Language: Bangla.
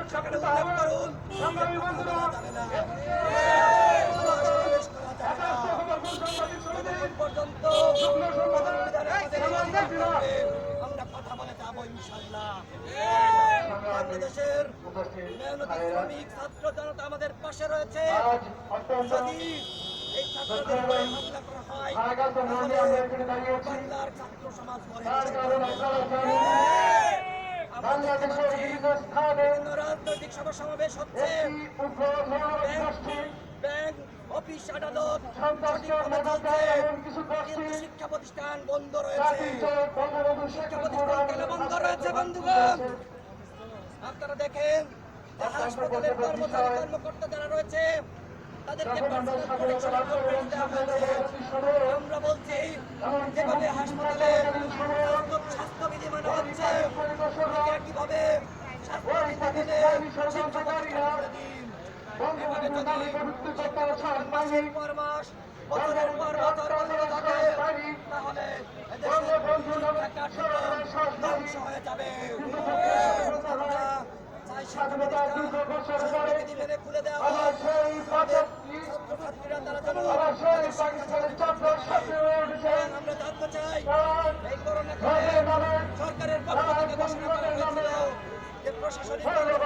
সেখানে উল্লেখ করুন পর্যন্ত আমরা কথা বলে যাবো ইনশাল্লাহ। বাংলাদেশের মেহনতি শ্রমিক ছাত্র জনতা আমাদের পাশে রয়েছে। যদি এই ছাত্রদের উপরে হামলা করা হয় তাহলে বাংলার ছাত্র সমাজ বিভিন্ন রাজনৈতিক সভা সমাবেশ হচ্ছে, ব্যাংক অফিস আদালত সঠিকভাবে চলছে, কিন্তু শিক্ষা প্রতিষ্ঠান বন্ধ রয়েছে। শিক্ষা প্রতিষ্ঠান কেন বন্ধ রয়েছে বন্ধুগণ? আপনারা দেখেন হাসপাতালের কর্মচারী কর্মকর্তা যারা রয়েছে তাদেরকে আমরা বলছি যেভাবে হাসপাতালে স্বাস্থ্যবিধি মানা হচ্ছে একইভাবে স্বাস্থ্যবিধি মাসের পর মাস বছরের পর বছর বন্ধ থাকে তাহলে ধ্বংস হয়ে যাবে। খুলে দেওয়া হয় ছাত্রছাত্রীরা তারা যেন আমরা জানতে চাই এই করোনা কালে সরকারের পক্ষ থেকে ঘোষণা করা হয়েছিল যে প্রশাসনিক হবে।